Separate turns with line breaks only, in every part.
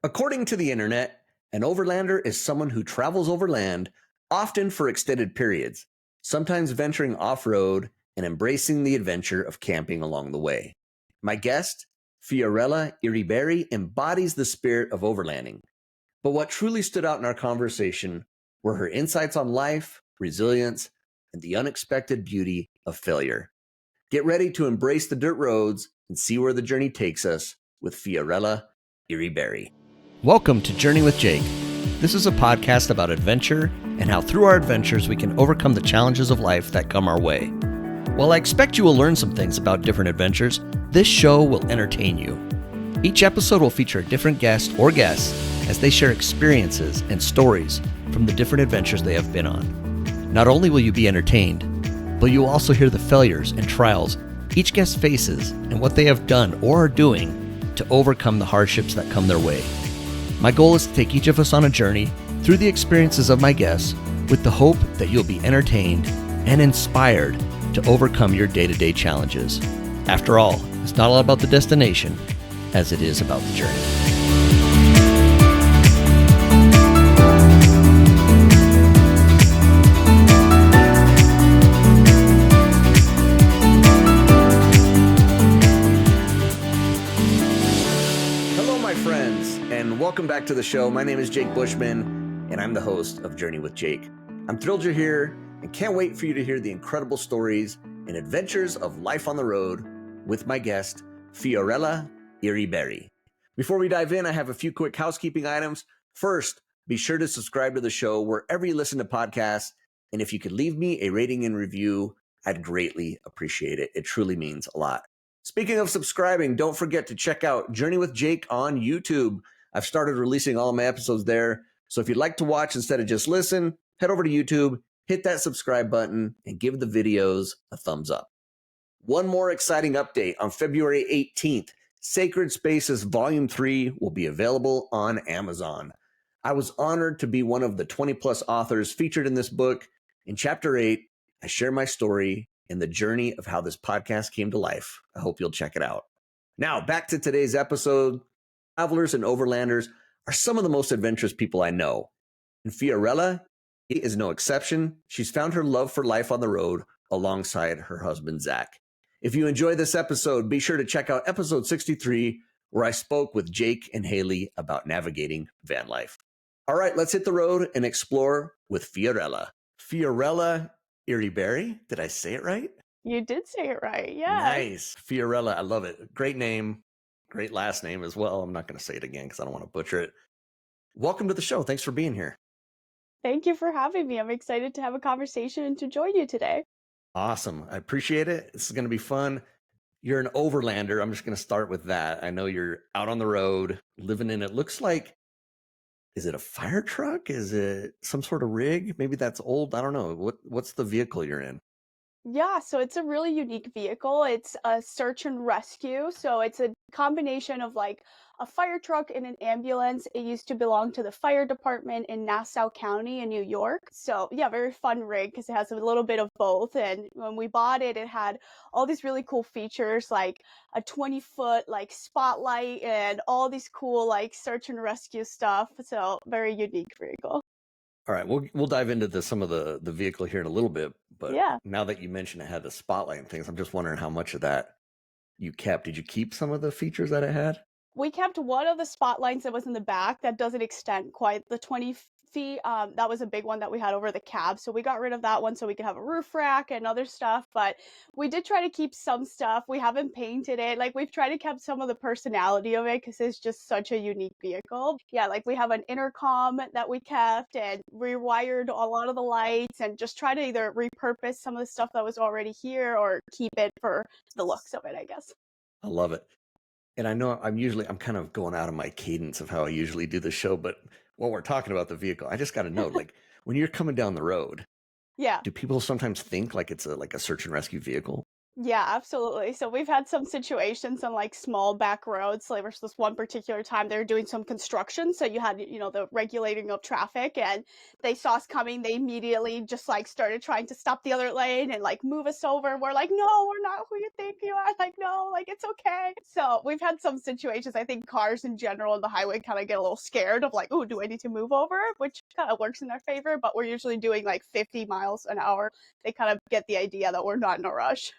According to the internet, an overlander is someone who travels overland, often for extended periods, sometimes venturing off-road and embracing the adventure of camping along the way. My guest, Fiorella Yriberry, embodies the spirit of overlanding. But what truly stood out in our conversation were her insights on life, resilience, and the unexpected beauty of failure. Get ready to embrace the dirt roads and see where the journey takes us with Fiorella Yriberry. Welcome to Journey with Jake. This is a podcast about adventure and how through our adventures we can overcome the challenges of life that come our way. While I expect you will learn some things about different adventures, this show will entertain you. Each episode will feature a different guest or guests as they share experiences and stories from the different adventures they have been on. Not only will you be entertained, but you will also hear the failures and trials each guest faces and what they have done or are doing to overcome the hardships that come their way. My goal is to take each of us on a journey through the experiences of my guests with the hope that you'll be entertained and inspired to overcome your day-to-day challenges. After all, it's not all about the destination as it is about the journey. Welcome back to the show. My name is Jake Bushman, and I'm the host of Journey with Jake. I'm thrilled you're here and can't wait for you to hear the incredible stories and adventures of life on the road with my guest, Fiorella Yriberry. Before we dive in, I have a few quick housekeeping items. First, be sure to subscribe to the show wherever you listen to podcasts, and if you could leave me a rating and review, I'd greatly appreciate it. It truly means a lot. Speaking of subscribing, don't forget to check out Journey with Jake on YouTube. I've started releasing all of my episodes there. So if you'd like to watch instead of just listen, head over to YouTube, hit that subscribe button, and give the videos a thumbs up. One more exciting update. On February 18th, Sacred Spaces Volume 3 will be available on Amazon. I was honored to be one of the 20-plus authors featured in this book. In Chapter 8, I share my story and the journey of how this podcast came to life. I hope you'll check it out. Now, back to today's episode. Travelers and overlanders are some of the most adventurous people I know. And Fiorella is no exception. She's found her love for life on the road alongside her husband, Zach. If you enjoy this episode, be sure to check out episode 63, where I spoke with Jake and Haley about navigating van life. All right, let's hit the road and explore with Fiorella. Fiorella Yriberry. Did I say it right?
You did say it right, yeah.
Nice. Fiorella, I love it. Great name. Great last name as well. I'm not going to say it again because I don't want to butcher it. Welcome to the show. Thanks for being here.
Thank you for having me. I'm excited to have a conversation and to join you today.
Awesome. I appreciate it. This is going to be fun. You're an overlander. I'm just going to start with that. I know you're out on the road, living in, it looks like, is it a fire truck? Is it some sort of rig? Maybe that's old. I don't know. What's the vehicle you're in?
Yeah, so it's a really unique vehicle. It's a search and rescue. So it's a combination of like a fire truck and an ambulance. It used to belong to the fire department in Nassau County in New York. So yeah, very fun rig because it has a little bit of both. And when we bought it, it had all these really cool features like a 20-foot like spotlight and all these cool like search and rescue stuff. So very unique vehicle.
All right, we'll dive into some of the vehicle here in a little bit, but
Yeah.
Now that you mentioned it had the spotlight and things, I'm just wondering how much of that you kept. Did you keep some of the features that it had?
We kept one of the spotlights that was in the back that doesn't extend quite the 20 feet. That was a big one that we had over the cab. So we got rid of that one so we could have a roof rack and other stuff. But we did try to keep some stuff. We haven't painted it. Like we've tried to keep some of the personality of it because it's just such a unique vehicle. Yeah, like we have an intercom that we kept and rewired a lot of the lights and just try to either repurpose some of the stuff that was already here or keep it for the looks of it, I guess.
I love it. And I know I'm kind of going out of my cadence of how I usually do the show, but when we're talking about the vehicle, I just got to know, like when you're coming down the road,
Yeah.
do people sometimes think like it's like a search and rescue vehicle?
Yeah, absolutely. So we've had some situations on like small back roads. Like there was this one particular time they were doing some construction. So you had, the regulating of traffic and they saw us coming. They immediately just like started trying to stop the other lane and like move us over. We're like, no, we're not who you think you are. Like, no, like it's okay. So we've had some situations. I think cars in general on the highway kind of get a little scared of like, oh, do I need to move over? Which kind of works in their favor. But we're usually doing like 50 miles an hour. They kind of get the idea that we're not in a rush.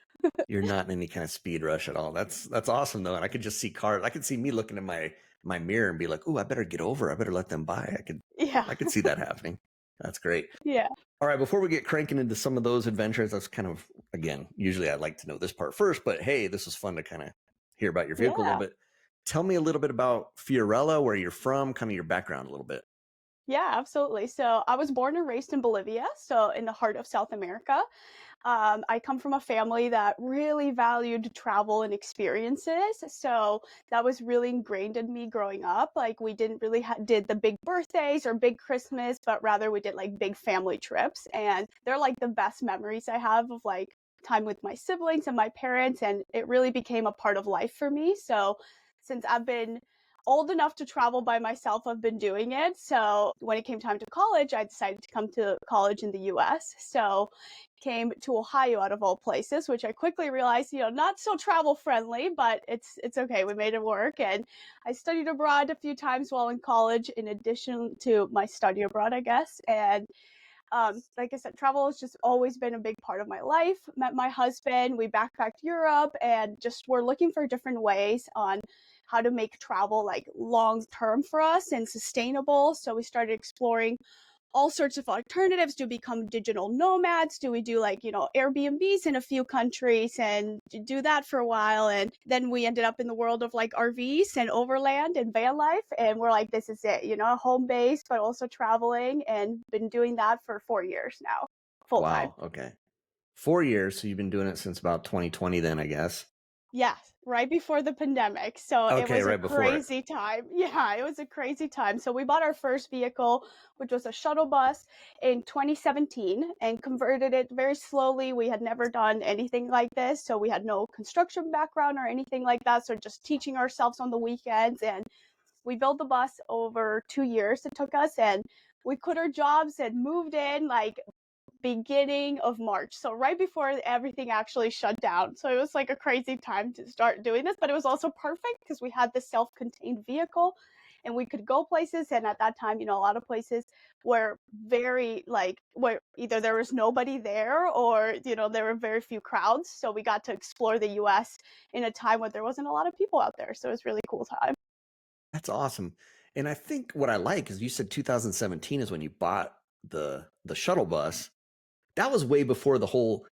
You're not in any kind of speed rush at all. That's awesome though, and I could just see cars. I could see me looking in my mirror and be like, "Ooh, I better get over. I better let them by."
Yeah.
I could see that happening. That's great.
Yeah.
All right, before we get cranking into some of those adventures, that's kind of again, usually I like to know this part first, but hey, this is fun to kind of hear about your vehicle a little
Yeah.
bit. Tell me a little bit about Fiorella, where you're from, kind of your background a little bit.
Yeah, absolutely. So I was born and raised in Bolivia, so in the heart of South America. I come from a family that really valued travel and experiences, so that was really ingrained in me growing up. Like we didn't really did the big birthdays or big Christmas, but rather we did like big family trips, and they're like the best memories I have of like time with my siblings and my parents, and it really became a part of life for me. So since I've been old enough to travel by myself, I've been doing it. So when it came time to college, I decided to come to college in the US. So came to Ohio out of all places, which I quickly realized, not so travel friendly, but it's okay. We made it work. And I studied abroad a few times while in college, in addition to my study abroad, I guess. And like I said, travel has just always been a big part of my life. Met my husband, we backpacked Europe, and just were looking for different ways on how to make travel like long term for us and sustainable. So we started exploring all sorts of alternatives. Do we become digital nomads? Do we do like, Airbnbs in a few countries and do that for a while? And then we ended up in the world of like RVs and overland and van life. And we're like, this is it, home base, but also traveling, and been doing that for 4 years now, full time.
Wow. Okay. 4 years. So you've been doing it since about 2020, then I guess.
Yes, right before the pandemic. So it
Okay,
was a
right before it.
crazy time. Yeah, it was a crazy time. So we bought our first vehicle, which was a shuttle bus in 2017, and converted it very slowly. We had never done anything like this. So we had no construction background or anything like that. So just teaching ourselves on the weekends. And we built the bus over 2 years it took us. And we quit our jobs and moved in like beginning of March. So right before everything actually shut down. So it was like a crazy time to start doing this, but it was also perfect because we had this self-contained vehicle and we could go places. And at that time, a lot of places were very like where either there was nobody there or, there were very few crowds. So we got to explore the US in a time when there wasn't a lot of people out there. So it was a really cool time.
That's awesome. And I think what I like is you said 2017 is when you bought the shuttle bus. That was way before the whole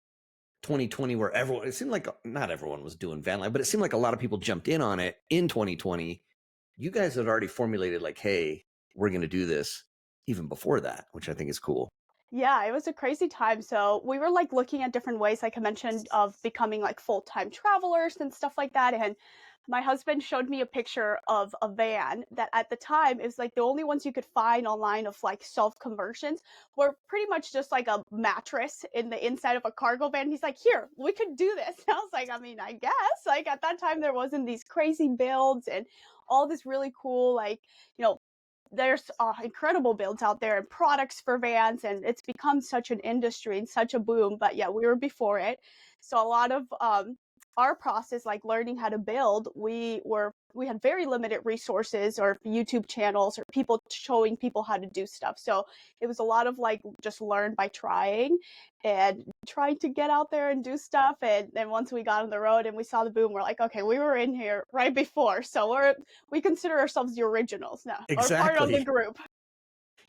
2020 where everyone, it seemed like not everyone was doing van life, but it seemed like a lot of people jumped in on it in 2020. You guys had already formulated like, hey, we're going to do this even before that, which I think is cool.
Yeah, it was a crazy time. So we were like looking at different ways, like I mentioned, of becoming like full-time travelers and stuff like that. And my husband showed me a picture of a van that at the time is like the only ones you could find online of like self-conversions were pretty much just like a mattress in the inside of a cargo van. He's like, here, we could do this. And I was like, I mean, I guess. Like at that time there wasn't these crazy builds and all this really cool, like, you know, there's incredible builds out there and products for vans, and it's become such an industry and such a boom. But yeah, we were before it. So a lot of our process, like learning how to build, we had very limited resources or YouTube channels or people showing people how to do stuff. So it was a lot of like just learn by trying and trying to get out there and do stuff. And then once we got on the road and we saw the boom, we're like, okay, we were in here right before, so we consider ourselves the originals now, or part of the
Exactly.
group.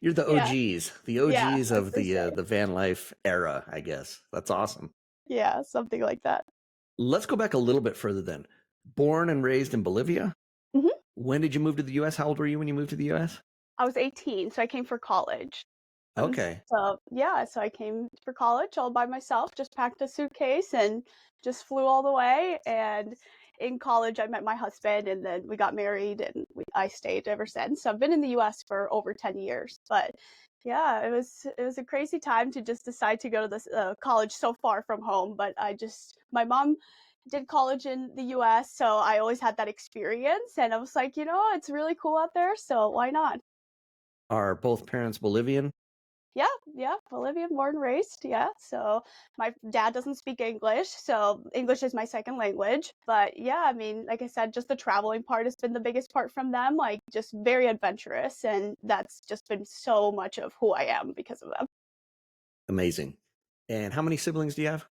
You're the
Yeah,
the
yeah,
OGs
I
of
could say.
the van life era, I guess. That's awesome.
Yeah, something like that.
Let's go back a little bit further then. Born and raised in Bolivia.
Hmm.
When did you move to the US? How old were you when you moved to the US?
I was 18, so I came for college.
Okay.
So yeah, so I came for college all by myself, just packed a suitcase and just flew all the way. And in college I met my husband, and then we got married, and I stayed ever since. So I've been in the US for over 10 years. But yeah, it was a crazy time to just decide to go to this college so far from home. But my mom did college in the US, so I always had that experience, and I was like, it's really cool out there, so why not?
Are both parents Bolivian?
Yeah, yeah, Bolivia, born and raised. Yeah. So my dad doesn't speak English, so English is my second language. But yeah, I mean, like I said, just the traveling part has been the biggest part from them. Like, just very adventurous, and that's just been so much of who I am because of them.
Amazing. And how many siblings do you have?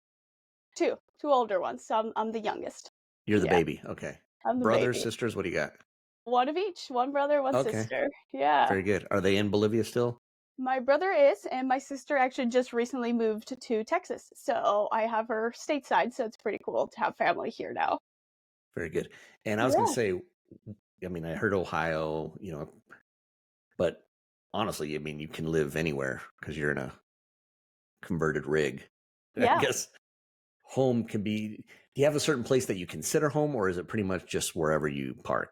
Two older ones. So I'm the youngest.
You're the
Yeah,
baby. Okay.
I'm the
Brothers,
baby.
sisters, what do you got?
One of each. One brother, one
Okay.
sister. Yeah.
Very good. Are they in Bolivia still?
My brother is, and my sister actually just recently moved to Texas. So I have her stateside, so it's pretty cool to have family here now.
Very good. And I was going to
Yeah.
say, I mean, I heard Ohio, but honestly, I mean, you can live anywhere because you're in a converted rig. I
Yeah.
guess home can be, do you have a certain place that you consider home, or is it pretty much just wherever you park?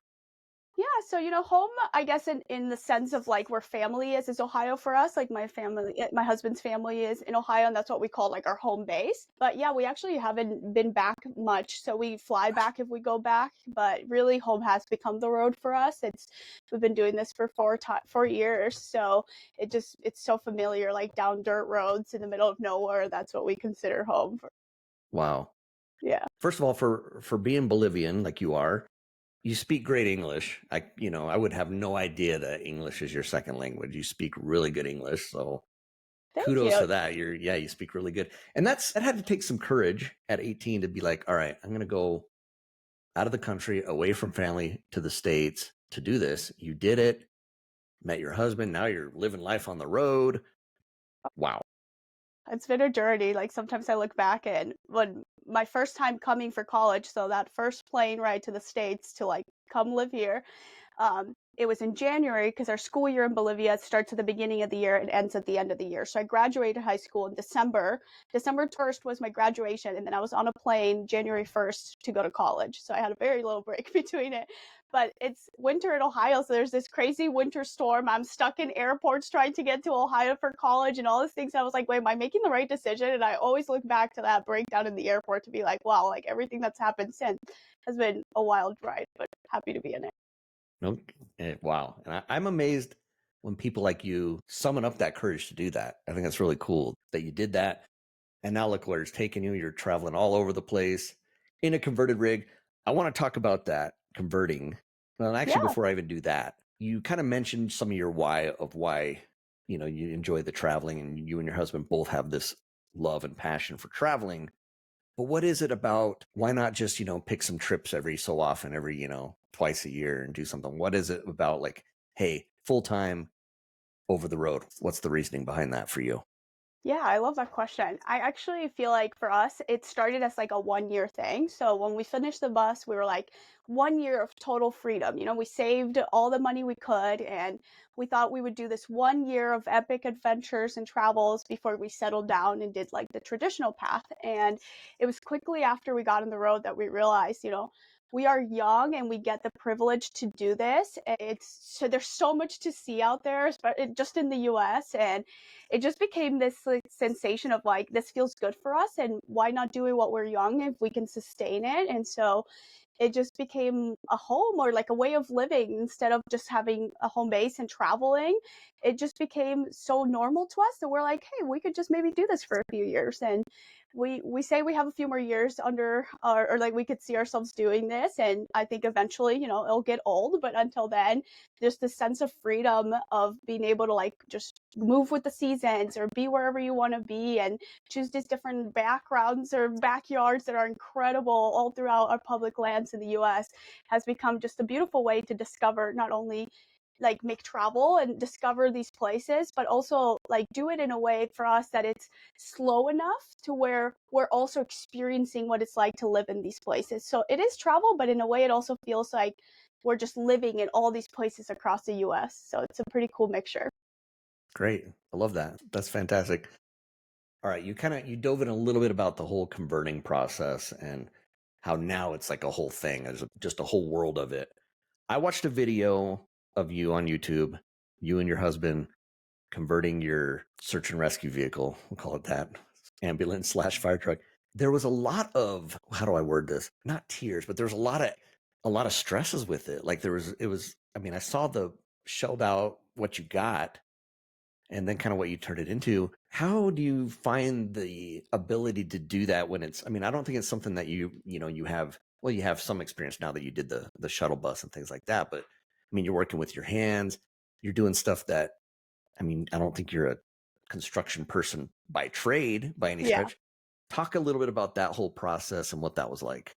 Yeah, so home, I guess in the sense of like where family is Ohio for us. Like my family, my husband's family is in Ohio, and that's what we call like our home base. But yeah, we actually haven't been back much, so we fly back if we go back. But really, home has become the road for us. We've been doing this for 4 years, so it's so familiar, like down dirt roads in the middle of nowhere. That's what we consider home.
Wow.
Yeah,
First of all, for being Bolivian like you are, you speak great English. I would have no idea that English is your second language. You speak really good English, so
thank
kudos
you.
to that. You speak really good. And that had to take some courage at 18 to be like, all right, I'm going to go out of the country, away from family to the States to do this. You did it, met your husband. Now you're living life on the road. Wow.
It's been a journey. Like sometimes I look back and when my first time coming for college, so that first plane ride to the States to like come live here, it was in January because our school year in Bolivia starts at the beginning of the year and ends at the end of the year. So I graduated high school in December. December 1st was my graduation, and then I was on a plane January 1st to go to college. So I had a very little break between it. But it's winter in Ohio, so there's this crazy winter storm. I'm stuck in airports trying to get to Ohio for college and all these things. I was like, wait, am I making the right decision? And I always look back to that breakdown in the airport to be like, wow, like everything that's happened since has been a wild ride, but happy to be in it.
No, wow. And I'm amazed when people like you summon up that courage to do that. I think that's really cool that you did that. And now look where it's taken you. You're traveling all over the place in a converted rig. I want to talk about that converting. Well, actually,
Yeah.
before I even do that, you kind of mentioned some of your why, you enjoy the traveling and you and your husband both have this love and passion for traveling. But what is it about why not just, pick some trips every so often, every, twice a year and do something? What is it about like, hey, full time over the road? What's the reasoning behind that for you?
Yeah, I love that question. I actually feel like for us, it started as like a 1 year thing. So when we finished the bus, we were like 1 year of total freedom. We saved all the money we could, and we thought we would do this 1 year of epic adventures and travels before we settled down and did like the traditional path. And it was quickly after we got on the road that we realized, we are young and we get the privilege to do this. There's so much to see out there, just in the US, and it just became this like sensation of like this feels good for us, and why not do it while we're young if we can sustain it. And so it just became a home or like a way of living instead of just having a home base and traveling. It just became so normal to us that we're like, hey, we could just maybe do this for a few years. And we say we have a few more years under or like we could see ourselves doing this, and I think eventually it'll get old, but until then there's this sense of freedom of being able to like just move with the seasons or be wherever you want to be and choose these different backgrounds or backyards that are incredible all throughout our public lands in the US has become just a beautiful way to discover, not only like make travel and discover these places, but also like do it in a way for us that it's slow enough to where we're also experiencing what it's like to live in these places. So it is travel, but in a way it also feels like we're just living in all these places across the US. So it's a pretty cool mixture.
Great. I love that. That's fantastic. All right. You dove in a little bit about the whole converting process. And how now it's like a whole thing. There's just a whole world of it. I watched a video of you on YouTube, you and your husband converting your search and rescue vehicle, we'll call it that, ambulance slash fire truck. There was a lot of, how do I word this? Not tears, but there was a lot of stresses with it. Like I mean, I saw the shelled out what you got and then kind of what you turned it into. How do you find the ability to do that when I mean, I don't think it's something that you have, well, you have some experience now that you did the shuttle bus and things like that, but I mean, you're working with your hands, you're doing stuff that, I mean, I don't think you're a construction person by trade by any
Yeah.
stretch. Talk a little bit about that whole process and what that was like.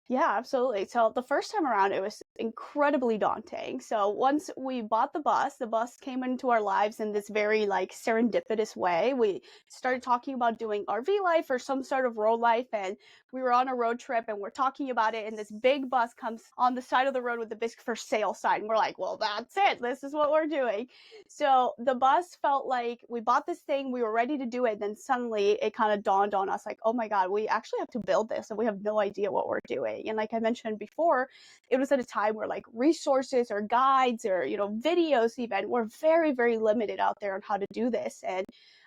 Yeah, absolutely. So the first time around, it was incredibly daunting. So once we bought the bus came into our lives in this very like serendipitous way. We started talking about doing RV life or some sort of road life, and we were on a road trip and we're talking about it. And this big bus comes on the side of the road with the big for sale sign. And we're like, well, that's it. This is what we're doing. So the bus felt like we bought this thing, we were ready to do it. Then suddenly it kind of dawned on us like, oh my God, we actually have to build this and we have no idea what we're doing. And like I mentioned before, it was at a time where like resources or guides or, videos even were very, very limited out there on how to do this. And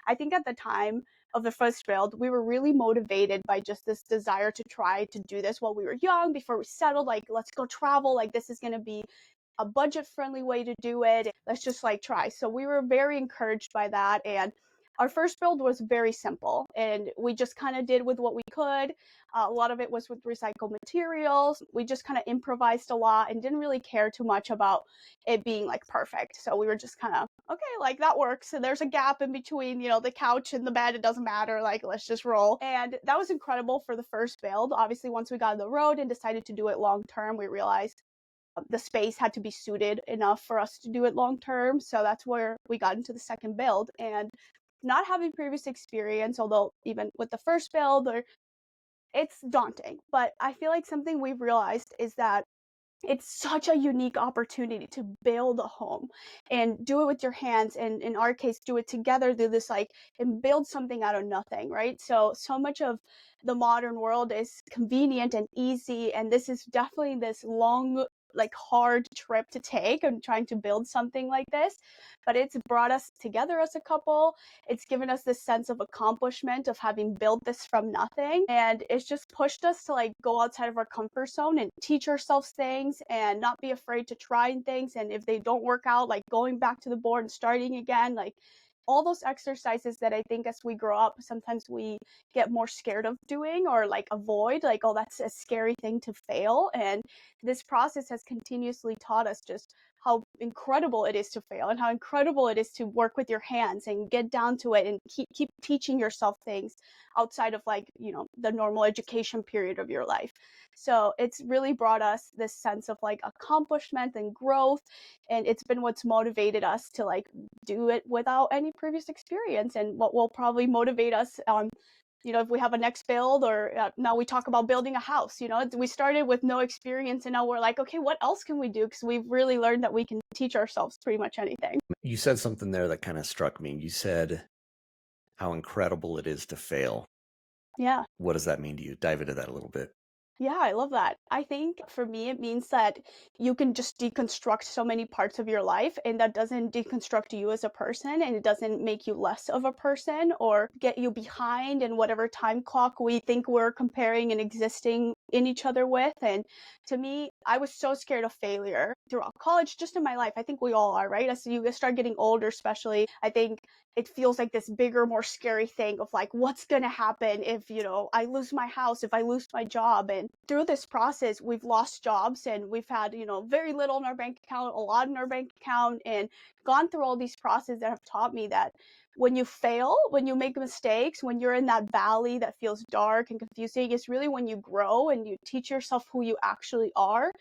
I think at the time of the first build, we were really motivated by just this desire to try to do this while we were young, before we settled, like, let's go travel. Like, this is going to be a budget friendly way to do it. Let's just like try. So we were very encouraged by that. And our first build was very simple and we just kind of did with what we could. A lot of it was with recycled materials. We just kind of improvised a lot and didn't really care too much about it being like perfect. So we were just kind of, okay, like that works. And there's a gap in between, the couch and the bed. It doesn't matter. Like, let's just roll. And that was incredible for the first build. Obviously, once we got on the road and decided to do it long term, we realized the space had to be suited enough for us to do it long term. So that's where we got into the second build. And not having previous experience, although even with the first build, it's daunting. But I feel like something we've realized is that it's such a unique opportunity to build a home and do it with your hands, and in our case do it together, do this like and build something out of nothing, right? So much of the modern world is convenient and easy, and this is definitely this long, like hard trip to take and trying to build something like this. But it's brought us together as a couple. It's given us this sense of accomplishment of having built this from nothing, and it's just pushed us to like go outside of our comfort zone and teach ourselves things and not be afraid to try things. And if they don't work out, like going back to the board and starting again, like all those exercises that I think as we grow up, sometimes we get more scared of doing or like avoid, like, oh, that's a scary thing to fail. And this process has continuously taught us just how incredible it is to fail and how incredible it is to work with your hands and get down to it and keep teaching yourself things outside of like, the normal education period of your life. So it's really brought us this sense of like accomplishment and growth, and it's been what's motivated us to like do it without any previous experience, and what will probably motivate us if we have a next build, or now we talk about building a house. We started with no experience and now we're like, okay, what else can we do? Because we've really learned that we can teach ourselves pretty much anything.
You said something there that kind of struck me. You said how incredible it is to fail.
Yeah.
What does that mean to you? Dive into that a little bit.
Yeah, I love that. I think for me, it means that you can just deconstruct so many parts of your life, and that doesn't deconstruct you as a person, and it doesn't make you less of a person or get you behind in whatever time clock we think we're comparing and existing in each other with. And to me, I was so scared of failure throughout college, just in my life. I think we all are, right? As you start getting older, especially, I think it feels like this bigger, more scary thing of like, what's going to happen if, I lose my house, if I lose my job. And through this process, we've lost jobs and we've had, very little in our bank account, a lot in our bank account, and gone through all these processes that have taught me that when you fail, when you make mistakes, when you're in that valley that feels dark and confusing, it's really when you grow and you teach yourself who you actually are,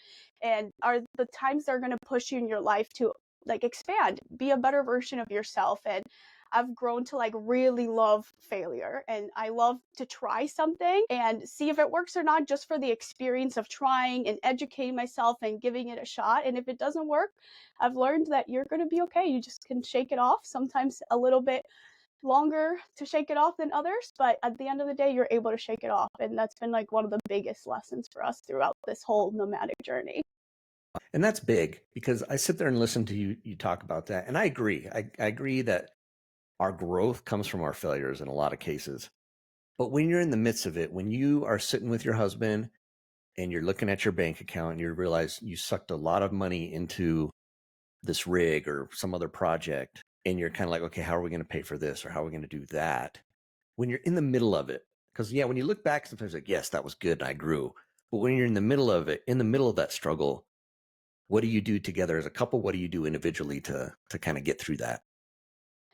and are the times that are going to push you in your life to like expand, be a better version of yourself. And I've grown to like really love failure, and I love to try something and see if it works or not, just for the experience of trying and educating myself and giving it a shot. And if it doesn't work, I've learned that you're going to be okay. You just can shake it off, sometimes a little bit longer to shake it off than others, but at the end of the day, you're able to shake it off. And that's been like one of the biggest lessons for us throughout this whole nomadic journey.
And that's big because I sit there and listen to you talk about that. And I agree. I agree that our growth comes from our failures in a lot of cases. But when you're in the midst of it, when you are sitting with your husband and you're looking at your bank account and you realize you sucked a lot of money into this rig or some other project, and you're kind of like, okay, how are we going to pay for this or how are we going to do that? When you're in the middle of it, because yeah, when you look back, sometimes like, yes, that was good and I grew. But when you're in the middle of it, in the middle of that struggle, what do you do together as a couple? What do you do individually to kind of get through that?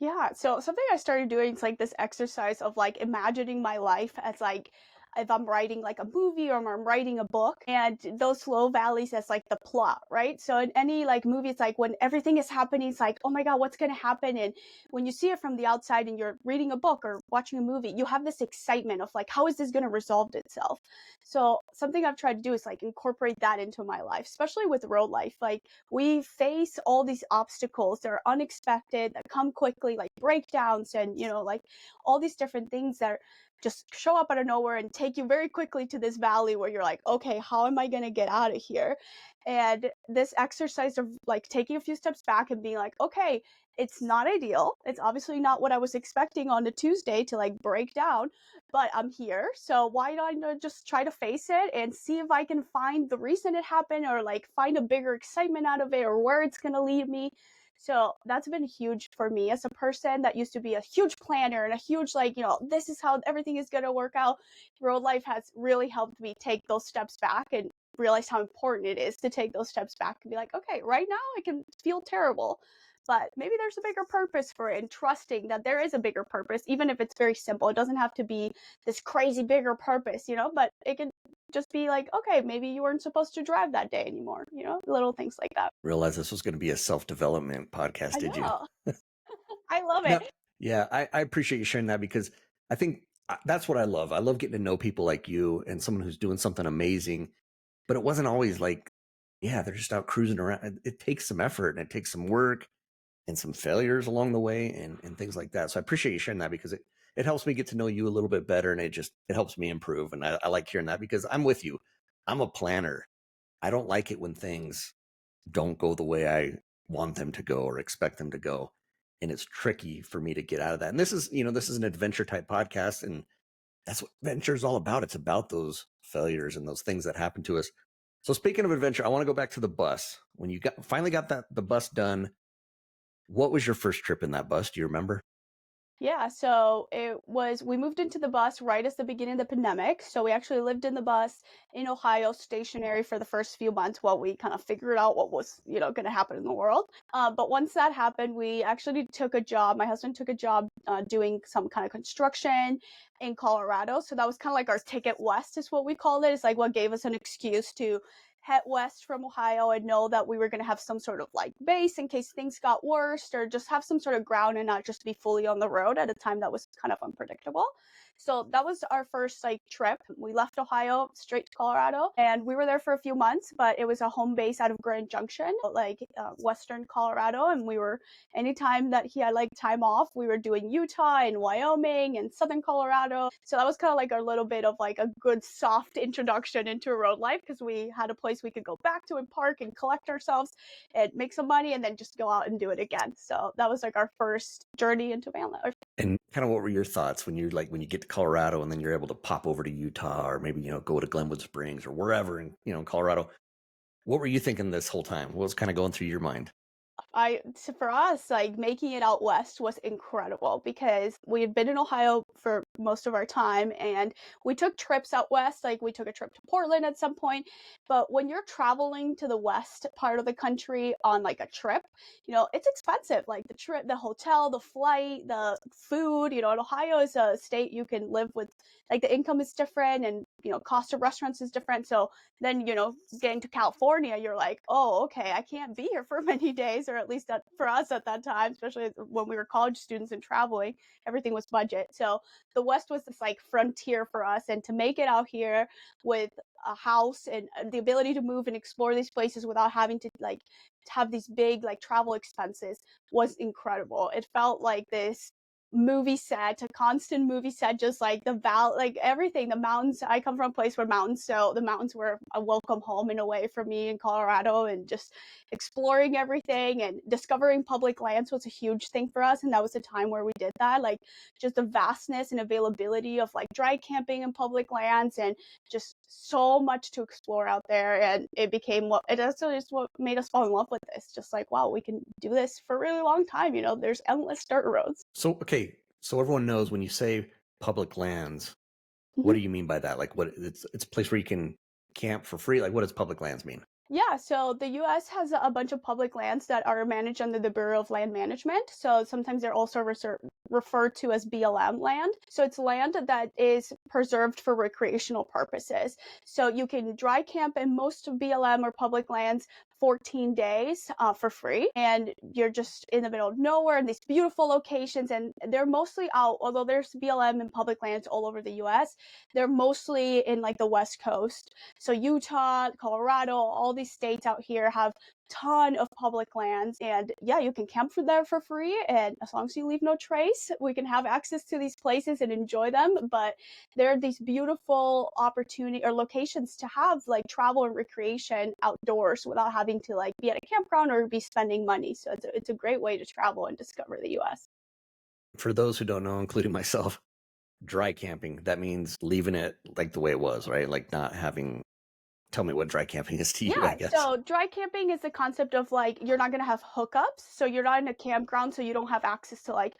Yeah, so something I started doing is like this exercise of like imagining my life as like if I'm writing like a movie or I'm writing a book, and those slow valleys as like the plot, right? So in any like movie, it's like when everything is happening, it's like, oh my God, what's gonna happen? And when you see it from the outside and you're reading a book or watching a movie, you have this excitement of like, how is this gonna resolve itself? So something I've tried to do is like incorporate that into my life, especially with road life. Like we face all these obstacles that are unexpected, that come quickly, like breakdowns and, like all these different things that just show up out of nowhere and take you very quickly to this valley where you're like, okay, how am I going to get out of here? And this exercise of like taking a few steps back and being like, okay, it's not ideal. It's obviously not what I was expecting on a Tuesday to like break down, but I'm here. So why not just try to face it and see if I can find the reason it happened, or like find a bigger excitement out of it, or where it's going to lead me. So that's been huge for me as a person that used to be a huge planner and a huge, like, this is how everything is going to work out. Road life has really helped me take those steps back and realize how important it is to take those steps back and be like, okay, right now I can feel terrible, but maybe there's a bigger purpose for it, and trusting that there is a bigger purpose, even if it's very simple. It doesn't have to be this crazy bigger purpose, but it can just be like, okay, maybe you weren't supposed to drive that day anymore, little things like that.
Realize this was going to be a self-development podcast,
I
did you?
know. I love
No.
it.
Yeah, I appreciate you sharing that because I think that's what I love. I love getting to know people like you and someone who's doing something amazing, but it wasn't always like, yeah, they're just out cruising around. It takes some effort and it takes some work and some failures along the way and things like that. So I appreciate you sharing that because it helps me get to know you a little bit better, and it helps me improve. And I like hearing that because I'm with you. I'm a planner. I don't like it when things don't go the way I want them to go or expect them to go. And it's tricky for me to get out of that. And this is an adventure type podcast. And that's what adventure is all about. It's about those failures and those things that happen to us. So speaking of adventure, I want to go back to the bus. When you finally got the bus done, what was your first trip in that bus? Do you remember?
Yeah, so we moved into the bus right as the beginning of the pandemic. So we actually lived in the bus in Ohio, stationary for the first few months while we kind of figured out what was, going to happen in the world. But once that happened, we actually took a job. My husband took a job doing some kind of construction in Colorado. So that was kind of like our ticket west, is what we called it. It's like what gave us an excuse to head west from Ohio and know that we were going to have some sort of like base in case things got worse, or just have some sort of ground and not just be fully on the road at a time that was kind of unpredictable. So that was our first like trip. We left Ohio straight to Colorado, and we were there for a few months, but it was a home base out of Grand Junction, like Western Colorado. And we were, anytime that he had like time off, we were doing Utah and Wyoming and Southern Colorado. So that was kind of like a little bit of like a good soft introduction into road life, because we had a place we could go back to and park and collect ourselves and make some money and then just go out and do it again. So that was like our first journey into van life.
And kind of what were your thoughts when you get to Colorado and then you're able to pop over to Utah or maybe, go to Glenwood Springs or wherever in Colorado? What were you thinking this whole time? What was kind of going through your mind?
So for us, like making it out west was incredible, because we had been in Ohio for most of our time, and we took trips out west. Like we took a trip to Portland at some point. But when you're traveling to the west part of the country on like a trip, it's expensive. Like the trip, the hotel, the flight, the food. In Ohio is a state you can live with, like the income is different, and cost of restaurants is different. So then, getting to California, you're like, oh, okay, I can't be here for many days, or at least for us at that time, especially when we were college students and traveling, everything was budget. So the West was this like frontier for us, and to make it out here with a house and the ability to move and explore these places without having to like have these big like travel expenses was incredible. It felt like this movie set, a constant movie set, just like like everything. The mountains. I come from a place where mountains, so the mountains were a welcome home in a way for me in Colorado, and just exploring everything and discovering public lands was a huge thing for us. And that was the time where we did that. Like just the vastness and availability of like dry camping in public lands, and just so much to explore out there. And it became what it also is what made us fall in love with this. Just like, wow, we can do this for a really long time. There's endless dirt roads.
So, okay, so everyone knows when you say public lands, what
Mm-hmm.
do you mean by that? Like, what it's a place where you can camp for free? Like, what does public lands mean?
Yeah, so the US has a bunch of public lands that are managed under the Bureau of Land Management. So sometimes they're also referred to as BLM land. So it's land that is preserved for recreational purposes. So you can dry camp in most of BLM or public lands 14 days for free. And you're just in the middle of nowhere in these beautiful locations. And they're mostly out, although there's BLM and public lands all over the US, they're mostly in like the West Coast. So Utah, Colorado, all these states out here have ton of public lands, and yeah, you can camp for there for free, and as long as you leave no trace, we can have access to these places and enjoy them. But there are these beautiful opportunity or locations to have like travel and recreation outdoors without having to like be at a campground or be spending money. So it's a great way to travel and discover the US.
For those who don't know, including myself, dry camping, that means leaving it like the way it was, right? Like not having, tell me what dry camping is to you, I
Yeah,
guess.
so dry camping is the concept of like you're not gonna have hookups, so you're not in a campground, so you don't have access to like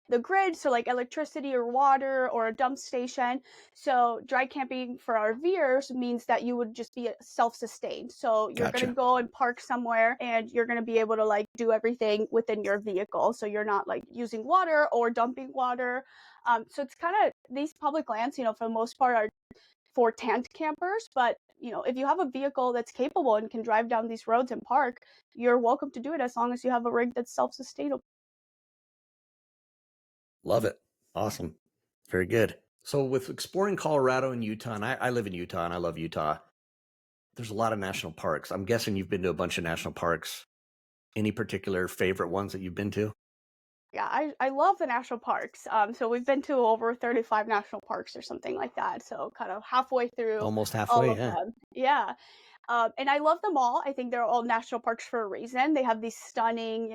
the grid, so like electricity or water or a dump station. So dry camping for RVers means that you would just be self-sustained. So you're gonna
Gotcha.
go and park somewhere, and you're gonna be able to like do everything within your vehicle. So you're not like using water or dumping water. So it's kind of these public lands, for the most part, are for tent campers. But if you have a vehicle that's capable and can drive down these roads and park, you're welcome to do it as long as you have a rig that's self-sustainable.
Love it. Awesome. Very good. So, with exploring Colorado and Utah, and I live in Utah and I love Utah, there's a lot of national parks. I'm guessing you've been to a bunch of national parks. Any particular favorite ones that you've been to?
Yeah, I love the national parks. So we've been to over 35 national parks or something like that. So kind of halfway through
Almost
all
halfway,
of
yeah.
them. Yeah. And I love them all. I think they're all national parks for a reason. They have these stunning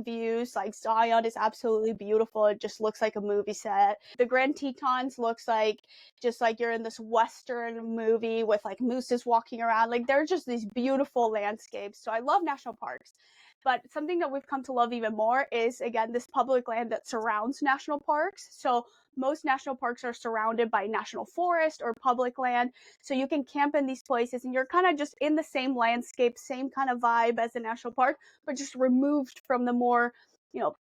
views. Like Zion is absolutely beautiful. It just looks like a movie set. The Grand Tetons looks like just like you're in this Western movie with like mooses walking around. Like they're just these beautiful landscapes. So I love national parks. But something that we've come to love even more is, again, this public land that surrounds national parks. So most national parks are surrounded by national forest or public land. So you can camp in these places and you're kind of just in the same landscape, same kind of vibe as a national park, but just removed from the more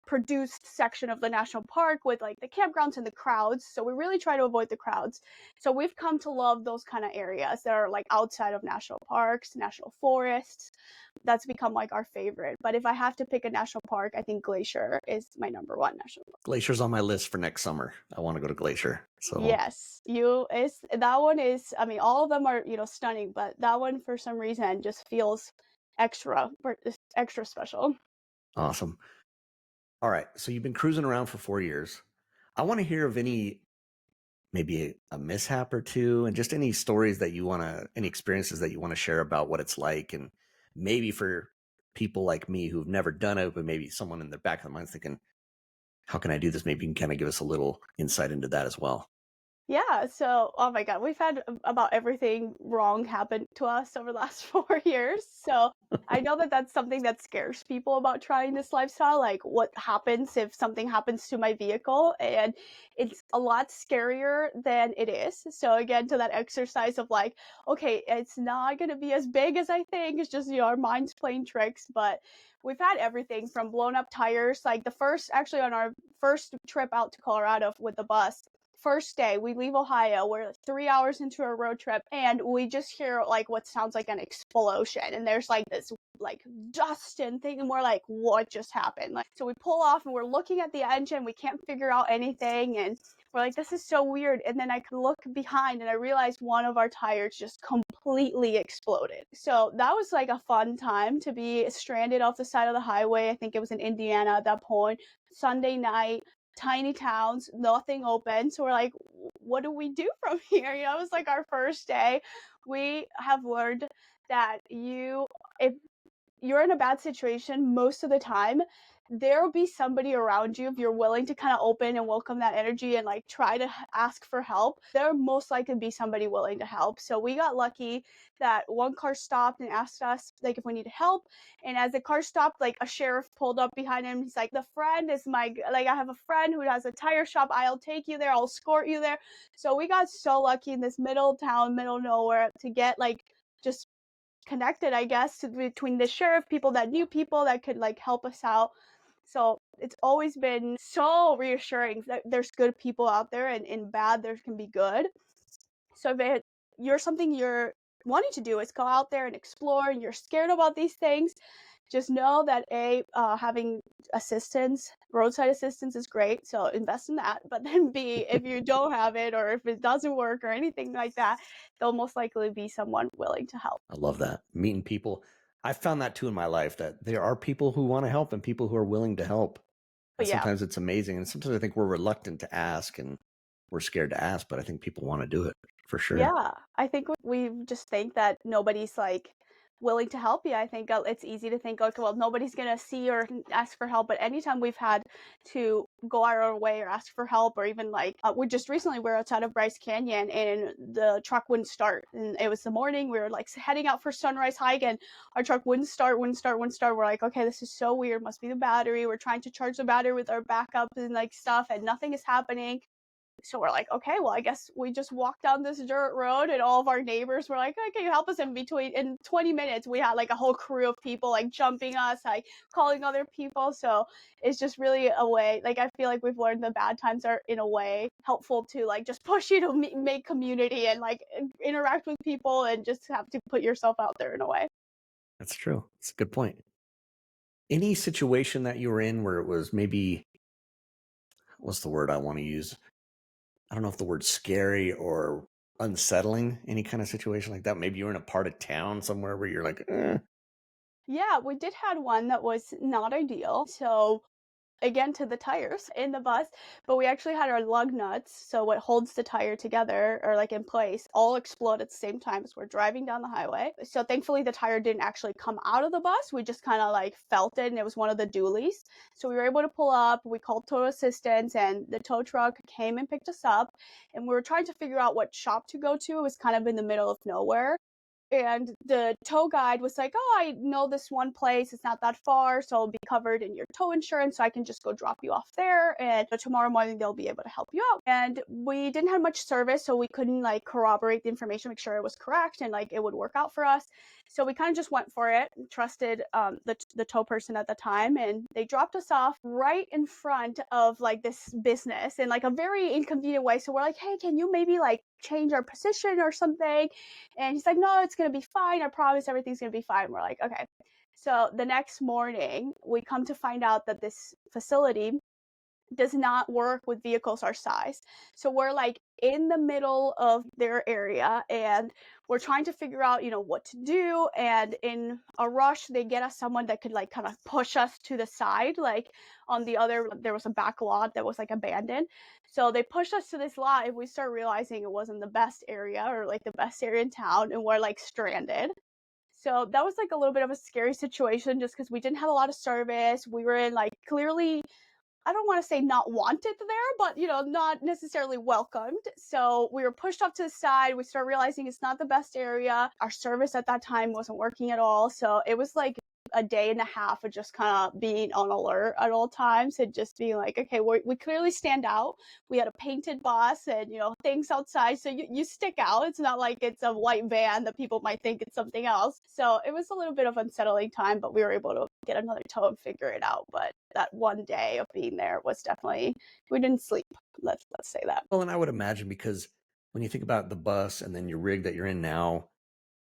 produced section of the national park with like the campgrounds and the crowds. So we really try to avoid the crowds. So we've come to love those kind of areas that are like outside of national parks, national forests. That's become like our favorite. But if I have to pick a national park, I think Glacier is my number one national park.
Glacier's on my list for next summer. I want to go to Glacier. So
Yes, you is that one is. I mean, all of them are stunning, but that one for some reason just feels extra special.
awesome. All right. So you've been cruising around for 4 years. I want to hear of any, maybe a mishap or two, and just any stories that you want to, any experiences that you want to share about what it's like. And maybe for people like me who've never done it, but maybe someone in the back of the mind thinking, how can I do this? Maybe you can kind of give us a little insight into that as well.
Yeah, so oh my God, we've had about everything wrong happen to us over the last 4 years. So I know that that's something that scares people about trying this lifestyle. Like, what happens if something happens to my vehicle? And it's a lot scarier than it is. So again, to that exercise of like, okay, it's not gonna be as big as I think. It's just, our mind's playing tricks. But we've had everything from blown up tires. Like actually on our first trip out to Colorado with the bus, first day we leave Ohio, we're 3 hours into a road trip, and we just hear like what sounds like an explosion, and there's like this like dust and thing, and we're like, what just happened? Like, so we pull off and we're looking at the engine, we can't figure out anything, and we're like, this is so weird. And then I could look behind and I realized one of our tires just completely exploded. So that was like a fun time to be stranded off the side of the highway. I think it was in Indiana at that point. Sunday night, tiny towns, nothing open. So we're like, what do we do from here? You know, it was like our first day. We have learned that if you're in a bad situation, most of the time there'll be somebody around you if you're willing to kind of open and welcome that energy and like try to ask for help. There'll most likely be somebody willing to help. So we got lucky that one car stopped and asked us like if we needed help, and as the car stopped, like a sheriff pulled up behind him. He's like, the friend is my, like, I have a friend who has a tire shop, I'll take you there, I'll escort you there. So we got so lucky in this middle town, middle nowhere, to get like just connected, I guess, between the sheriff, people that knew people that could like help us out. So it's always been so reassuring that there's good people out there, and in bad there can be good. So if you're something you're wanting to do is go out there and explore and you're scared about these things, just know that having assistance, roadside assistance is great, so invest in that. But then B, if you don't have it or if it doesn't work or anything like that, there'll most likely be someone willing to help.
I love that. Meeting people. I found that too in my life, that there are people who want to help and people who are willing to help. And
But yeah,
sometimes it's amazing. And sometimes I think we're reluctant to ask and we're scared to ask, but I think people want to do it for sure.
yeah, I think we just think that nobody's like willing to help you. I think it's easy to think, okay, well, nobody's gonna see or ask for help. But anytime we've had to go out of our way or ask for help, or even like we just recently we were outside of Bryce Canyon and the truck wouldn't start, and it was the morning. We were like heading out for sunrise hike, and our truck wouldn't start, wouldn't start, wouldn't start. We're like, okay, this is so weird. Must be the battery. We're trying to charge the battery with our backup and like stuff, and nothing is happening. So we're like, okay, well, I guess we just walk down this dirt road, and all of our neighbors were like, hey, can you help us? In 20 minutes, we had like a whole crew of people like jumping us, like calling other people. So it's just really a way, like, I feel like we've learned the bad times are in a way helpful to like just push you to make community and like interact with people and just have to put yourself out there in a way.
That's true. It's a good point. Any situation that you were in where it was maybe, what's the word I want to use? I don't know if the word scary or unsettling, any kind of situation like that. Maybe you're in a part of town somewhere where you're like,
Yeah, we did had one that was not ideal. So again, to the tires in the bus, but we actually had our lug nuts, so what holds the tire together or like in place, all explode at the same time as we're driving down the highway. So thankfully the tire didn't actually come out of the bus. We just kind of like felt it, and it was one of the dualies. So we were able to pull up, we called tow assistance, and the tow truck came and picked us up, and we were trying to figure out what shop to go to. It was kind of in the middle of nowhere, and the tow guide was like, oh, I know this one place, it's not that far, so it'll be covered in your tow insurance, so I can just go drop you off there, and tomorrow morning they'll be able to help you out. And we didn't have much service, so we couldn't like corroborate the information, make sure it was correct and like it would work out for us. So we kind of just went for it, trusted the tow person at the time, and they dropped us off right in front of like this business in like a very inconvenient way. So we're like, hey, can you maybe like change our position or something? And he's like, no, it's going to be fine. I promise everything's going to be fine. We're like, okay. So the next morning, we come to find out that this facility does not work with vehicles our size. So we're like in the middle of their area, and we're trying to figure out, what to do. And in a rush, they get us someone that could like kind of push us to the side, like on the other, there was a back lot that was like abandoned. So they pushed us to this lot, and we start realizing it wasn't the best area or like the best area in town, and we're like stranded. So that was like a little bit of a scary situation just because we didn't have a lot of service. We were in like clearly, I don't want to say not wanted there, but not necessarily welcomed. So we were pushed off to the side. We started realizing it's not the best area. Our service at that time wasn't working at all. So it was like a day and a half of just kind of being on alert at all times and just being like, okay, we clearly stand out. We had a painted bus and, things outside. So you stick out. It's not like it's a white van that people might think it's something else. So it was a little bit of unsettling time, but we were able to get another tow and figure it out. But that one day of being there was definitely, we didn't sleep. Let's say that.
well, and I would imagine because when you think about the bus and then your rig that you're in now,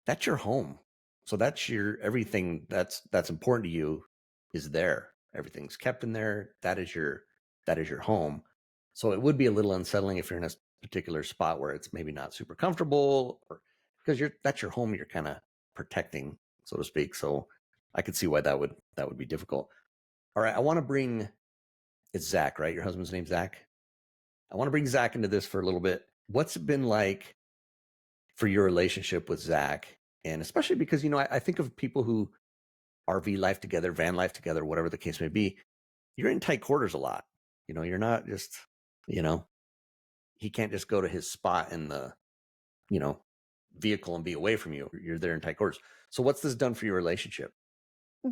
that's your home. So that's your everything that's important to you is there. Everything's kept in there. That is your home. So it would be a little unsettling if you're in a particular spot where it's maybe not super comfortable, or because that's your home you're kind of protecting, so to speak. So I could see why that would be difficult. All right, I want to bring It's Zach, right? Your husband's name's Zach. I want to bring Zach into this for a little bit. What's it been like for your relationship with Zach? And especially because, I think of people who RV life together, van life together, whatever the case may be, you're in tight quarters a lot. You're not just, you know, he can't just go to his spot in the, you know, vehicle and be away from you. You're there in tight quarters. So what's this done for your relationship?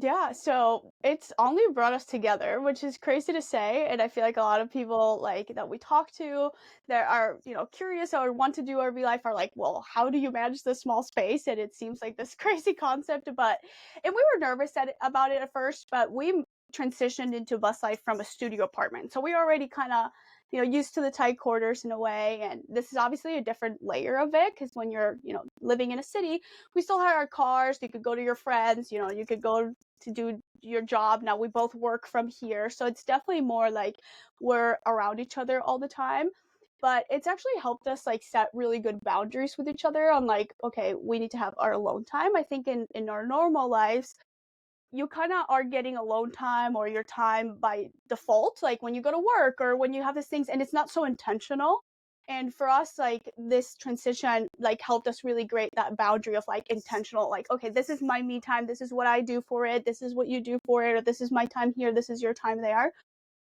Yeah, so it's only brought us together, which is crazy to say. And I feel like a lot of people like that we talk to that are, curious or want to do RV life are like, well, how do you manage this small space? And it seems like this crazy concept, and we were nervous about it at first, but we transitioned into bus life from a studio apartment. So we already kind of, used to the tight quarters in a way. And this is obviously a different layer of it because when you're, living in a city, we still had our cars. You could go to your friends, you could go to do your job. Now we both work from here. So it's definitely more like we're around each other all the time. But it's actually helped us like set really good boundaries with each other on like, okay, we need to have our alone time. I think in our normal lives, you kind of are getting alone time or your time by default, like when you go to work or when you have these things, and it's not so intentional. And for us, like this transition, like helped us really create that boundary of like intentional, like, okay, this is my me time. This is what I do for it. This is what you do for it. Or this is my time here. This is your time there,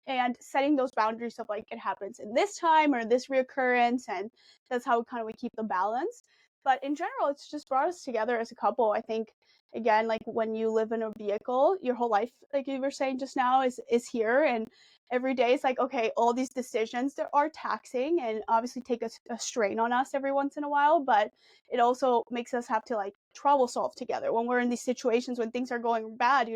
and setting those boundaries of like it happens in this time or this reoccurrence, and that's how kind of we keep the balance. But in general, it's just brought us together as a couple. I think again, like when you live in a vehicle, your whole life, like you were saying just now, is here, and every day it's like, okay, all these decisions that are taxing and obviously take a strain on us every once in a while, but it also makes us have to like trouble solve together when we're in these situations when things are going bad.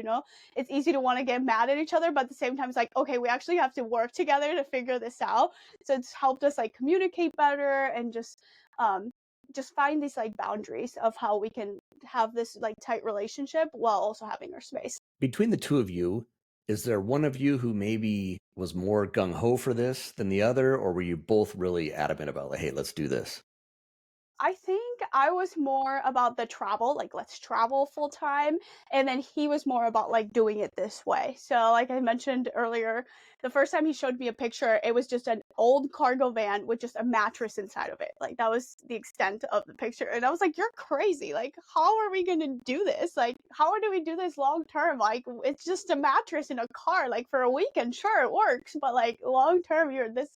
It's easy to want to get mad at each other, but at the same time, it's like, okay, we actually have to work together to figure this out. So it's helped us like communicate better and just find these like boundaries of how we can have this like tight relationship while also having our space.
Between the two of you, is there one of you who maybe was more gung ho for this than the other, or were you both really adamant about like, hey, let's do this?
I think I was more about the travel, like let's travel full time, and then he was more about like doing it this way. So like I mentioned earlier, the first time he showed me a picture, it was just an old cargo van with just a mattress inside of it. Like that was the extent of the picture. And I was like, you're crazy. Like how are we going to do this? Like how do we do this long term? Like it's just a mattress in a car. Like for a weekend, sure it works, but like long term you're this.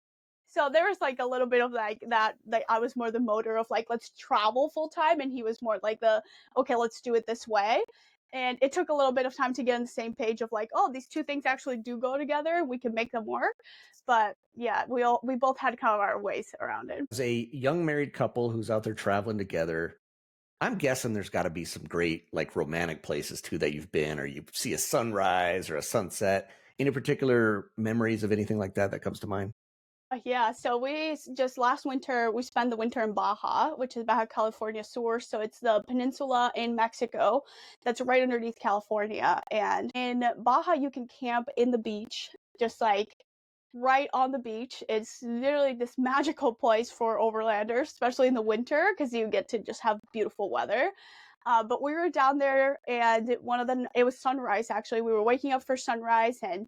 So there was like a little bit of like that, like I was more the motor of like let's travel full time, and he was more like the okay, let's do it this way. And it took a little bit of time to get on the same page of like, oh, these two things actually do go together, we can make them work. But yeah, we both had kind of our ways around it.
As a young married couple who's out there traveling together, I'm guessing there's got to be some great like romantic places too that you've been, or you see a sunrise or a sunset. Any particular memories of anything like that that comes to mind?
Yeah, so we just last winter we spent the winter in Baja, which is Baja California Sur. So it's the peninsula in Mexico that's right underneath California. And in Baja, you can camp in the beach, just like right on the beach. It's literally this magical place for overlanders, especially in the winter, because you get to just have beautiful weather. But we were down there, and it was sunrise actually. We were waking up for sunrise and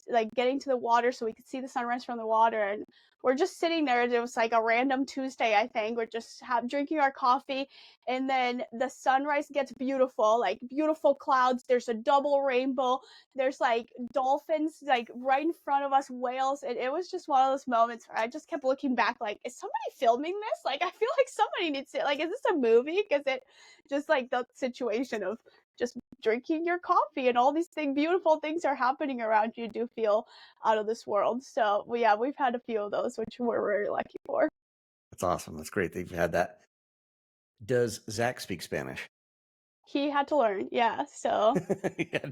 like getting to the water so we could see the sunrise from the water. And we're just sitting there. It was like a random Tuesday, I think. We're just drinking our coffee, and then the sunrise gets beautiful, like beautiful clouds. There's a double rainbow. There's like dolphins like right in front of us, whales, and it was just one of those moments where I just kept looking back, like, is somebody filming this? Like, I feel like somebody needs to, like, is this a movie? Because it just like the situation of just drinking your coffee and all these beautiful things are happening around you do feel out of this world. So yeah, we've had a few of those, which we're very lucky for.
That's awesome. That's great that you've had that. Does Zach speak Spanish?
He had to learn, yeah. So
Yeah.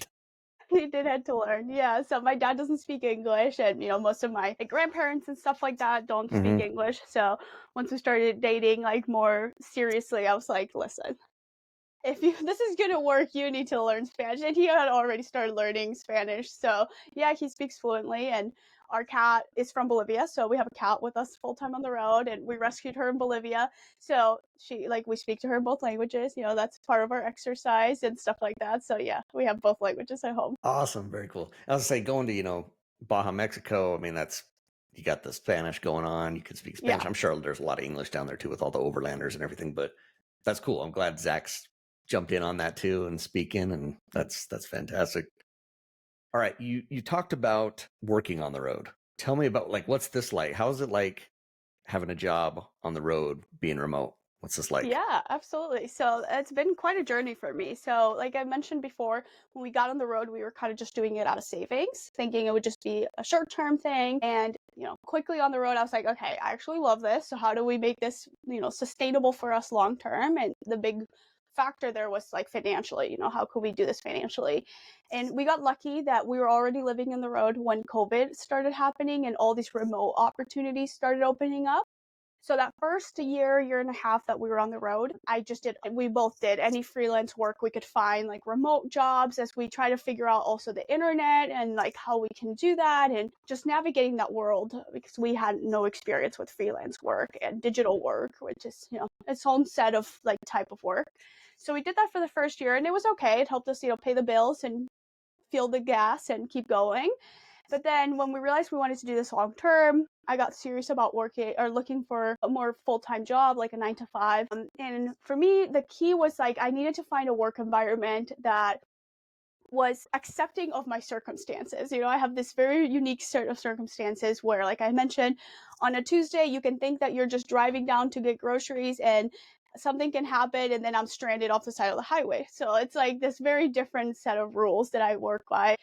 he did have to learn, yeah. So my dad doesn't speak English, and most of my like, grandparents and stuff like that don't speak
Mm-hmm.
English. So once we started dating like more seriously, I was like, listen, if you this is gonna work, you need to learn Spanish. And he had already started learning Spanish. So yeah, he speaks fluently. And our cat is from Bolivia, so we have a cat with us full time on the road, and we rescued her in Bolivia. So she like we speak to her in both languages. That's part of our exercise and stuff like that. So yeah, we have both languages at home.
Awesome. Very cool. I was say going to, Baja, Mexico, I mean, you got the Spanish going on. You can speak Spanish.
Yeah.
I'm sure there's a lot of English down there too with all the overlanders and everything, but that's cool. I'm glad Zach's jumped in on that too and speaking, and that's fantastic. All right, you talked about working on the road. Tell me about like what's this like? How is it like having a job on the road, being remote? What's this like?
Yeah, absolutely. So it's been quite a journey for me. So, like I mentioned before, when we got on the road, we were kind of just doing it out of savings, thinking it would just be a short-term thing. And, quickly on the road, I was like, okay, I actually love this. So, how do we make this, sustainable for us long term? And the big factor there was like financially, how could we do this financially? And we got lucky that we were already living in the road when COVID started happening and all these remote opportunities started opening up. So that first year and a half that we were on the road, we both did any freelance work we could find, like remote jobs, as we try to figure out also the internet and like how we can do that and just navigating that world because we had no experience with freelance work and digital work, which is, its own set of like type of work. So we did that for the first year and it was okay. It helped us, pay the bills and fuel the gas and keep going. But then when we realized we wanted to do this long term, I got serious about working or looking for a more full time job, like a 9 to 5. And for me, the key was like I needed to find a work environment that was accepting of my circumstances. I have this very unique set of circumstances where, like I mentioned, on a Tuesday, you can think that you're just driving down to get groceries and something can happen and then I'm stranded off the side of the highway. So it's like this very different set of rules that I work by.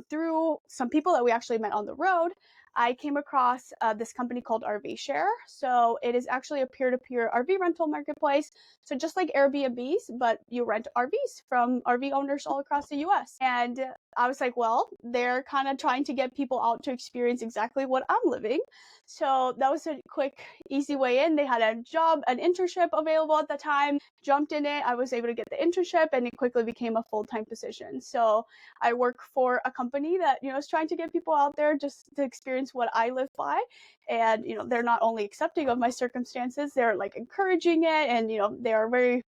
Through some people that we actually met on the road, I came across this company called RV Share. So it is actually a peer-to-peer RV rental marketplace. So just like Airbnbs, but you rent RVs from RV owners all across the US. And I was like, well, they're kind of trying to get people out to experience exactly what I'm living. So that was a quick, easy way in. They had a job, an internship available at the time, jumped in it. I was able to get the internship and it quickly became a full-time position. So I work for a company that, is trying to get people out there just to experience what I live by. And, they're not only accepting of my circumstances, they're like encouraging it and, they are very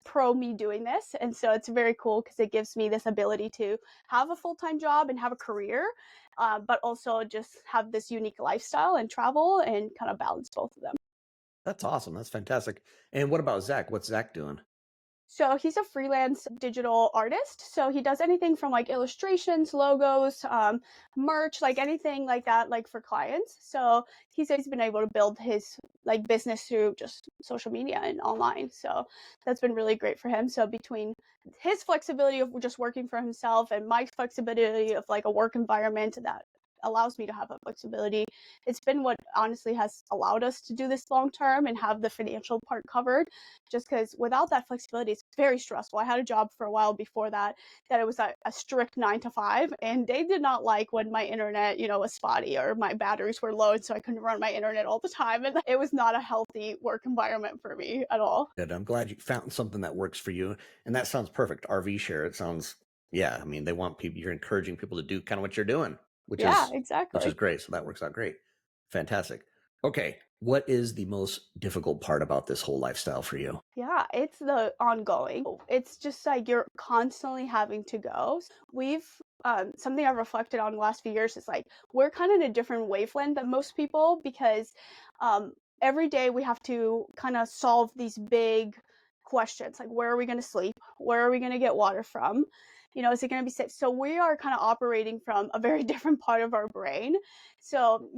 pro me doing this. And so it's very cool because it gives me this ability to have a full-time job and have a career, but also just have this unique lifestyle and travel and kind of balance both of them.
That's awesome. That's fantastic. And what about Zach? What's Zach doing?
So he's a freelance digital artist. So he does anything from like illustrations, logos, merch, like anything like that, like for clients. So he's been able to build his like business through just social media and online. So that's been really great for him. So between his flexibility of just working for himself and my flexibility of like a work environment that allows me to have that flexibility, it's been what honestly has allowed us to do this long term and have the financial part covered, just because without that flexibility it's very stressful. I had a job for a while before that it was a strict 9 to 5, and they did not like when my internet was spotty or my batteries were low, and so I couldn't run my internet all the time, and it was not a healthy work environment for me at all.
Good. I'm glad you found something that works for you. And that sounds perfect. RV share. It sounds, yeah. I mean, they want people, you're encouraging people to do kind of what you're doing, which
Yeah,
is
exactly.
great. So that works out great. Fantastic. Okay. What is the most difficult part about this whole lifestyle for you?
Yeah, it's the ongoing. It's just like you're constantly having to go. We've something I've reflected on the last few years is like we're kind of in a different wavelength than most people because um, every day we have to kind of solve these big questions like where are we going to sleep? Where are we going to get water from? Is it going to be safe? So we are kind of operating from a very different part of our brain. So,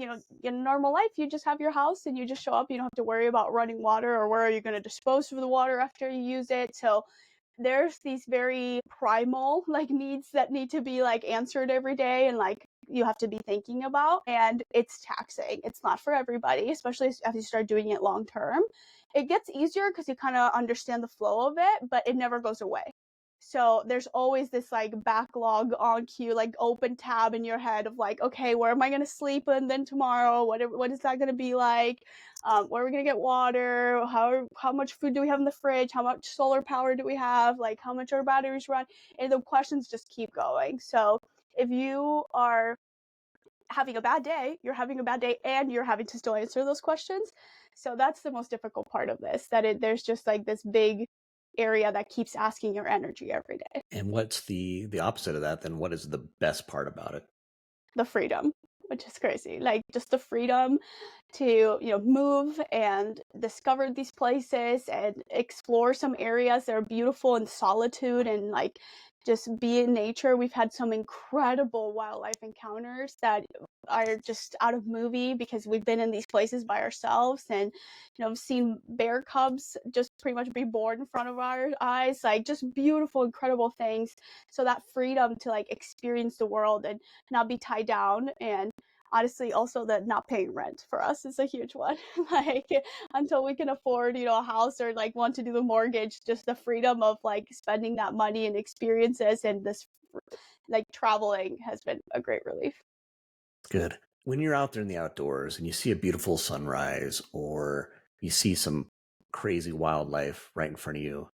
in normal life, you just have your house and you just show up. You don't have to worry about running water or where are you going to dispose of the water after you use it. So, there's these very primal like needs that need to be like answered every day and like you have to be thinking about, and it's taxing. It's not for everybody, especially as you start doing it long term. It gets easier because you kind of understand the flow of it, but it never goes away. So there's always this like backlog on queue, like open tab in your head of like, okay, where am I going to sleep? And then tomorrow, what is that going to be like? Where are we going to get water? How much food do we have in the fridge? How much solar power do we have? Like how much our batteries run? And the questions just keep going. So if you are having a bad day, you're having a bad day and you're having to still answer those questions. So that's the most difficult part of this, that there's just like this big area that keeps asking your energy every day.
And what's the opposite of that? Then what is the best part about it?
the freedom, which is crazy. Like just the freedom to, move and discover these places and explore some areas that are beautiful in solitude and like just be in nature. We've had some incredible wildlife encounters that are just out of movie because we've been in these places by ourselves and seen bear cubs just pretty much be born in front of our eyes, like just beautiful, incredible things. So that freedom to like experience the world and not be tied down, and honestly also the not paying rent for us is a huge one. Like until we can afford a house or like want to do the mortgage, just the freedom of like spending that money and experiences and this like traveling has been a great relief.
Good. When you're out there in the outdoors and you see a beautiful sunrise or you see some crazy wildlife right in front of you,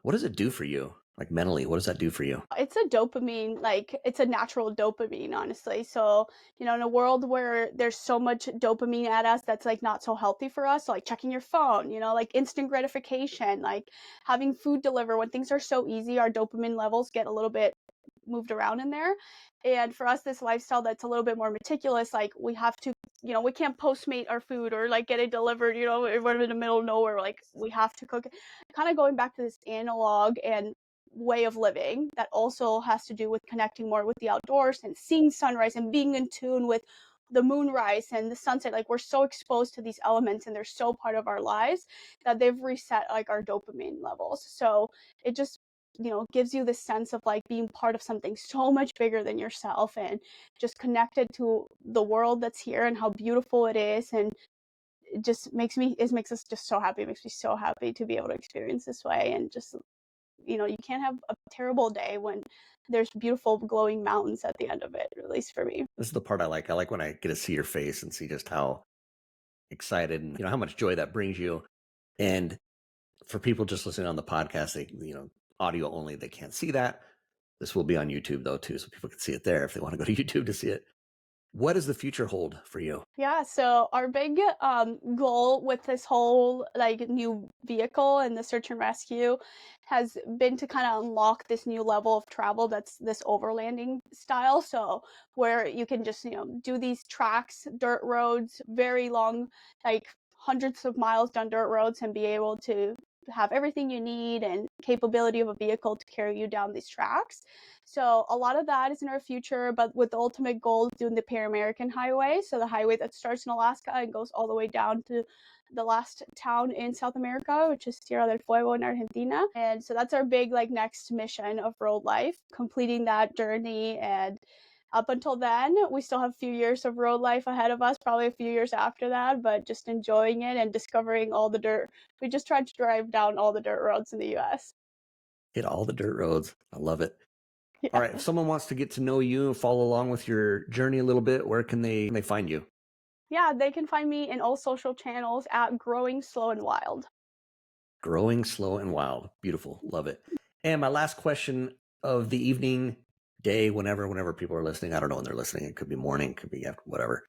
what does it do for you? Like mentally, what does that do for you?
It's a dopamine, like it's a natural dopamine, honestly. So, in a world where there's so much dopamine at us that's like not so healthy for us, so like checking your phone, like instant gratification, like having food deliver when things are so easy, our dopamine levels get a little bit moved around in there. And for us, this lifestyle that's a little bit more meticulous, like we have to, we can't postmate our food or like get it delivered, we're in the middle of nowhere, like we have to cook it. Kind of going back to this analog and way of living that also has to do with connecting more with the outdoors and seeing sunrise and being in tune with the moonrise and the sunset. Like we're so exposed to these elements and they're so part of our lives that they've reset like our dopamine levels. So it just gives you this sense of like being part of something so much bigger than yourself and just connected to the world that's here and how beautiful it is. And it makes us just so happy. It makes me so happy to be able to experience this way. And just you can't have a terrible day when there's beautiful glowing mountains at the end of it, at least for me.
This is the part I like. I like when I get to see your face and see just how excited and how much joy that brings you. And for people just listening on the podcast, they audio only, they can't see that. This will be on YouTube though too, so people can see it there if they want to go to YouTube to see it. What does the future hold for you?
Yeah, so our big goal with this whole like new vehicle and the search and rescue has been to kind of unlock this new level of travel that's this overlanding style. So where you can just do these tracks, dirt roads, very long, like hundreds of miles down dirt roads, and be able to have everything you need and capability of a vehicle to carry you down these tracks. So a lot of that is in our future, but with the ultimate goal of doing the Pan-American Highway, so the highway that starts in Alaska and goes all the way down to the last town in South America, which is Tierra del Fuego in Argentina. And so that's our big like next mission of road life, completing that journey. And up until then, we still have a few years of road life ahead of us, probably a few years after that, but just enjoying it and discovering all the dirt. We just tried to drive down all the dirt roads in the US.
Hit all the dirt roads. I love it.
Yeah.
All right. If someone wants to get to know you and follow along with your journey a little bit, where can they find you?
Yeah, they can find me in all social channels at Growing Slow and Wild.
Growing Slow and Wild. Beautiful. Love it. And my last question of the evening, day, whenever people are listening. I don't know when they're listening. It could be morning, could be after, whatever.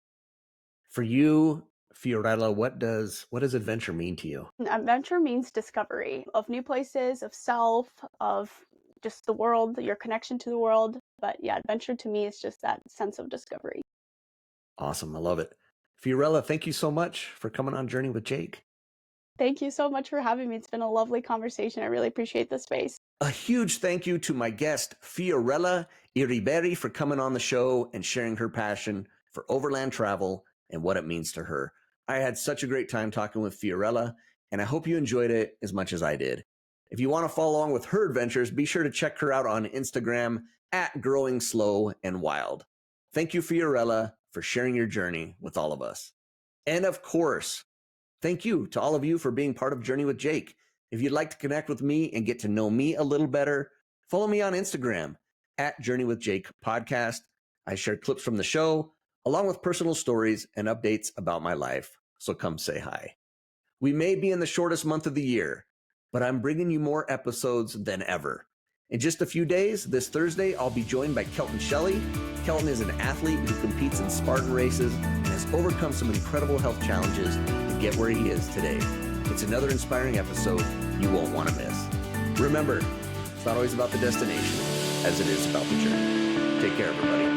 For you, Fiorella, what does adventure mean to you?
Adventure means discovery of new places, of self, of just the world, your connection to the world. But yeah, adventure to me is just that sense of discovery.
Awesome. I love it. Fiorella, thank you so much for coming on Journey with Jake.
Thank you so much for having me. It's been a lovely conversation. I really appreciate the space.
A huge thank you to my guest, Fiorella Yriberry, for coming on the show and sharing her passion for overland travel and what it means to her. I had such a great time talking with Fiorella, and I hope you enjoyed it as much as I did. If you want to follow along with her adventures, be sure to check her out on Instagram at Growing Slow and Wild. Thank you, Fiorella, for sharing your journey with all of us. And of course, thank you to all of you for being part of Journey with Jake. If you'd like to connect with me and get to know me a little better, follow me on Instagram at Journey with Jake Podcast. I share clips from the show, along with personal stories and updates about my life. So come say hi. We may be in the shortest month of the year, but I'm bringing you more episodes than ever. In just a few days, this Thursday, I'll be joined by Kelton Shelley. Kelton is an athlete who competes in Spartan races and has overcome some incredible health challenges to get where he is today. It's another inspiring episode you won't want to miss. Remember, it's not always about the destination as it is about the journey. Take care, everybody.